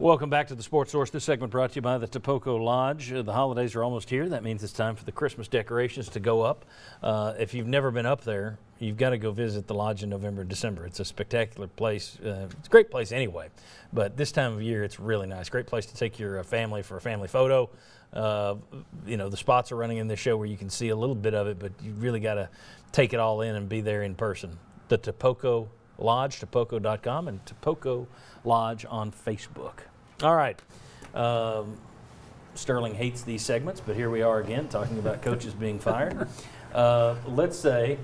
Welcome back to the Sports Source. This segment brought to you by the Topoco Lodge. The holidays are almost here. That means it's time for the Christmas decorations to go up. If you've never been up there, you've got to go visit the lodge in November and December. It's a spectacular place. It's a great place anyway, but this time of year it's really nice. Great place to take your family for a family photo. The spots are running in this show where you can see a little bit of it, but you really got to take it all in and be there in person. The Topoco Lodge, topoco.com, and Topoco Lodge on Facebook. All right. Sterling hates these segments, but here we are again talking about coaches being fired. Let's say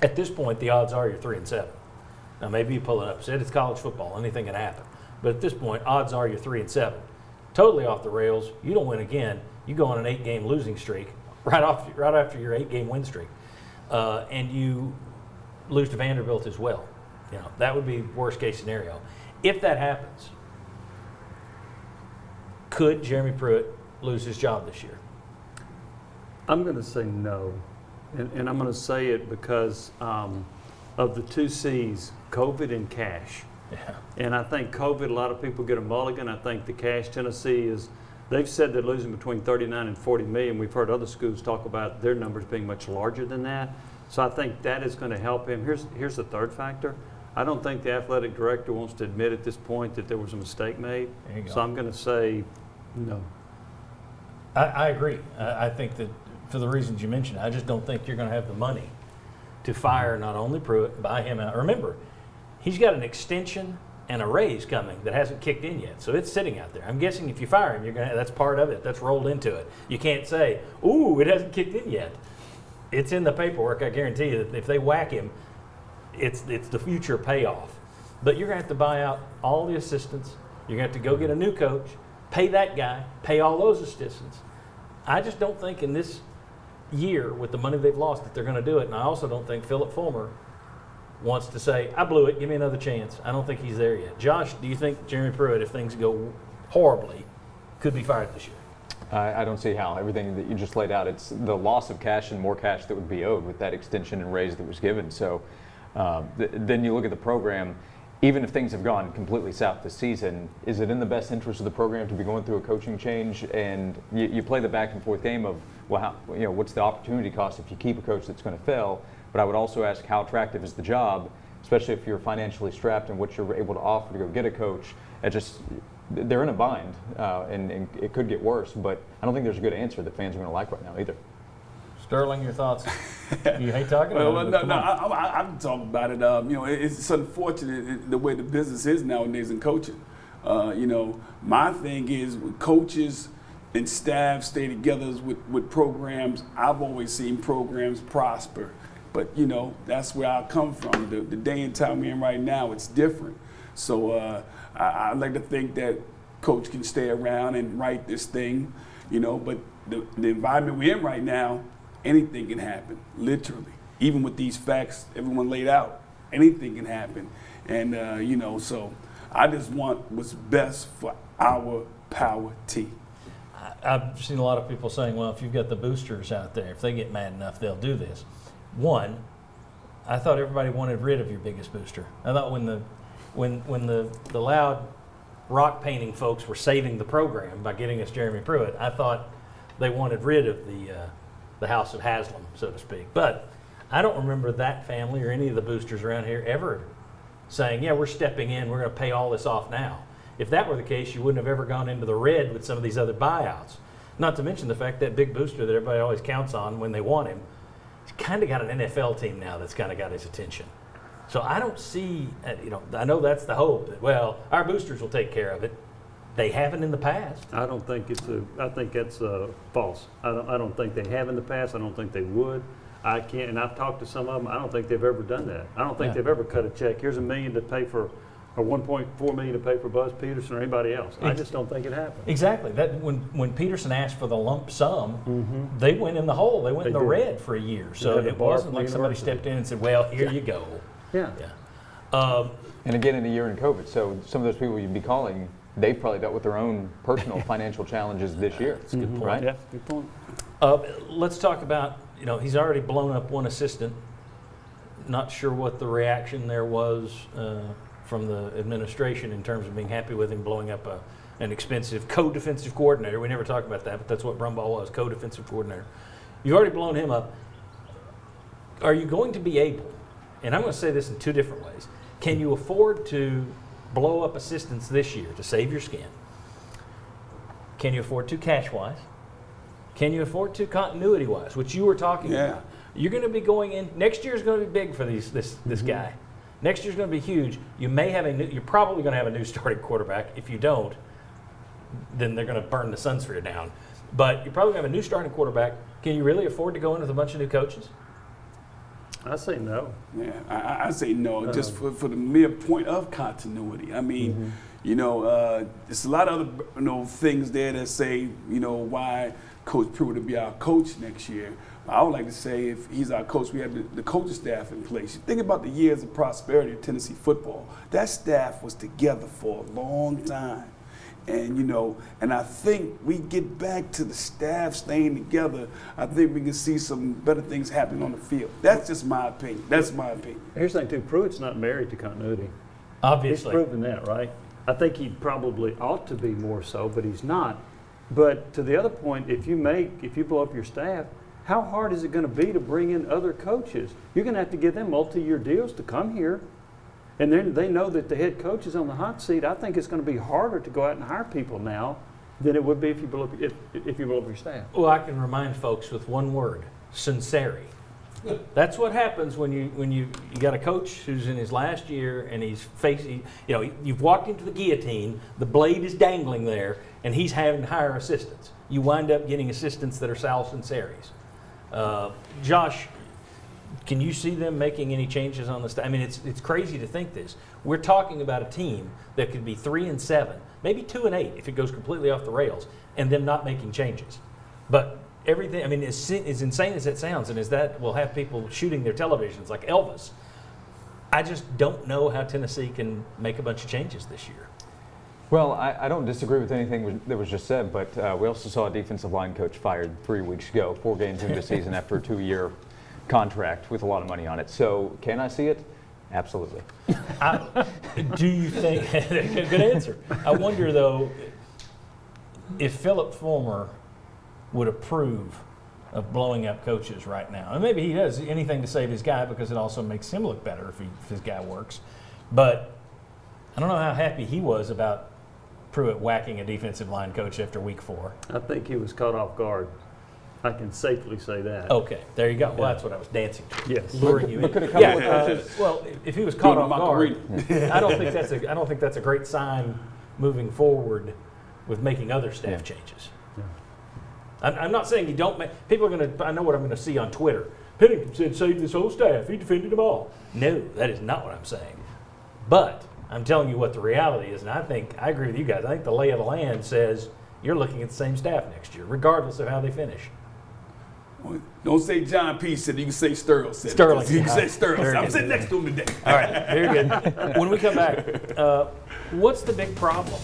at this point the odds are you're 3-7. Now maybe you pull it upset. It's college football. Anything can happen. But at this point, odds are you're 3-7. Totally off the rails. You don't win again. You go on an 8-game losing streak right after your 8-game win streak, and you lose to Vanderbilt as well. That would be worst case scenario. If that happens, could Jeremy Pruitt lose his job this year? I'm going to say no. And I'm going to say it because of the two C's, COVID and cash. Yeah. And I think COVID, a lot of people get a mulligan. I think the cash, Tennessee they've said they're losing between 39 and 40 million. We've heard other schools talk about their numbers being much larger than that. So I think that is going to help him. Here's the third factor. I don't think the athletic director wants to admit at this point that there was a mistake made. There you go. So I'm going to say no. I agree. I think that for the reasons you mentioned, I just don't think you're going to have the money to fire not only Pruitt, buy him out. Remember, he's got an extension and a raise coming that hasn't kicked in yet, so it's sitting out there. I'm guessing if you fire him, that's part of it. That's rolled into it. You can't say, "Ooh, it hasn't kicked in yet." It's in the paperwork. I guarantee you that if they whack him, it's the future payoff. But you're going to have to buy out all the assistants. You're going to have to go get a new coach, pay that guy, pay all those assistants. I just don't think in this year, with the money they've lost, that they're going to do it. And I also don't think Philip Fulmer wants to say, "I blew it, give me another chance." I don't think he's there yet. Josh, do you think Jeremy Pruitt, if things go horribly, could be fired this year? I don't see how. Everything that you just laid out, it's the loss of cash and more cash that would be owed with that extension and raise that was given. So then you look at the program. Even if things have gone completely south this season, is it in the best interest of the program to be going through a coaching change? And you play the back and forth game of, well, what's the opportunity cost if you keep a coach that's going to fail? But I would also ask, how attractive is the job, especially if you're financially strapped and what you're able to offer to go get a coach? They're in a bind, and it could get worse. But I don't think there's a good answer that fans are going to like right now either. Sterling, your thoughts? You hate talking about it? No, I'm talking about it. It's unfortunate the way the business is nowadays in coaching. My thing is when coaches and staff stay together with programs, I've always seen programs prosper. But, that's where I come from. The day and time we're in right now, it's different. So I like to think that coach can stay around and write this thing, but the environment we're in right now, anything can happen, literally. Even with these facts everyone laid out, anything can happen. And, so I just want what's best for our Power T. I've seen a lot of people saying, well, if you've got the boosters out there, if they get mad enough, they'll do this. One, I thought everybody wanted rid of your biggest booster. I thought when the loud rock painting folks were saving the program by getting us Jeremy Pruitt, I thought they wanted rid of the House of Haslam, so to speak. But I don't remember that family or any of the boosters around here ever saying, yeah, we're stepping in, we're going to pay all this off now. If that were the case, you wouldn't have ever gone into the red with some of these other buyouts. Not to mention the fact that big booster that everybody always counts on when they want him, he's kind of got an NFL team now that's kind of got his attention. So I don't see, I know that's the hope that, well, our boosters will take care of it. They haven't in the past. I think that's false. I don't think they have in the past. I don't think they would. I can't, and I've talked to some of them. I don't think they've ever done that. I don't think they've ever cut a check. Here's $1 million to pay for, or $1.4 million to pay for Buzz Peterson or anybody else. I just don't think it happened. Exactly. That when Peterson asked for the lump sum, they went in the hole. They went in the red for a year. So it wasn't like somebody stepped in and said, well, here you go. Yeah. And again, in a year in COVID, so some of those people you'd be calling, they've probably dealt with their own personal financial challenges this year. That's a good point. Right? Yeah, good point. Let's talk about, he's already blown up one assistant. Not sure what the reaction there was from the administration in terms of being happy with him blowing up an expensive co-defensive coordinator. We never talked about that, but that's what Brumbaugh was, co-defensive coordinator. You've already blown him up. Are you going to be able, and I'm going to say this in two different ways, can you afford to blow up assistants this year to save your skin? Can you afford to cash-wise? Can you afford to continuity-wise, which you were talking about? You're going to be going in. Next year is going to be big for this guy. Next year's going to be huge. You may have you're probably going to have a new starting quarterback. If you don't, then they're going to burn the Sunsphere down. But you're probably going to have a new starting quarterback. Can you really afford to go in with a bunch of new coaches? I say no. Yeah, I say no, just for the mere point of continuity. I mean, there's a lot of other things there that say, why Coach Pruitt will be our coach next year. I would like to say if he's our coach, we have the coaching staff in place. You think about the years of prosperity of Tennessee football. That staff was together for a long time. And, and I think we get back to the staff staying together, I think we can see some better things happening on the field. That's just my opinion. That's my opinion. Here's the thing, too. Pruitt's not married to continuity. Obviously. He's proven that, right? I think he probably ought to be more so, but he's not. But to the other point, if you blow up your staff, how hard is it going to be to bring in other coaches? You're going to have to give them multi-year deals to come here. And then they know that the head coach is on the hot seat. I think it's going to be harder to go out and hire people now than it would be if you blow up your staff. Well, I can remind folks with one word: sincerity. That's what happens when you got a coach who's in his last year and he's facing, you've walked into the guillotine, the blade is dangling there, and he's having to hire assistants. You wind up getting assistants that are Sal Sinceris. Josh, can you see them making any changes on the staff? I mean, it's crazy to think this. We're talking about a team that could be 3-7, maybe 2-8 if it goes completely off the rails, and them not making changes. But everything, I mean, as insane as it sounds, and as that will have people shooting their televisions like Elvis, I just don't know how Tennessee can make a bunch of changes this year. Well, I don't disagree with anything that was just said, but we also saw a defensive line coach fired 3 weeks ago, 4 games into the season after a 2-year contract with a lot of money on it. So can I see it? Absolutely. Do you think, good answer. I wonder though, if Philip Fulmer would approve of blowing up coaches right now. And maybe he does anything to save his guy because it also makes him look better if his guy works. But I don't know how happy he was about Pruitt whacking a defensive line coach after week 4. I think he was caught off guard. I can safely say that. Okay, there you go. Well, that's what I was dancing to. Yes. Luring you in. But could a couple of Yeah, coaches, well, if he was caught off guard, Macarena. I don't think that's a great sign moving forward with making other staff changes. I'm not saying you don't make. People are going to. I know what I'm going to see on Twitter. Pennington said save this whole staff. He defended them all. No, that is not what I'm saying. But I'm telling you what the reality is, and I agree with you guys. I think the lay of the land says you're looking at the same staff next year, regardless of how they finish. Don't say John P. said it. You can say Sterling said it. Sterling. You can say Sterling. Very I'm good. sitting next to him today. All right, very good. When we come back, what's the big problem?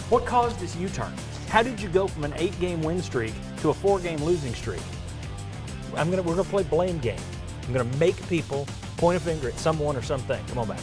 What caused this U-turn? How did you go from an 8-game win streak to a 4-game losing streak? We're gonna play blame game. I'm gonna make people point a finger at someone or something. Come on back.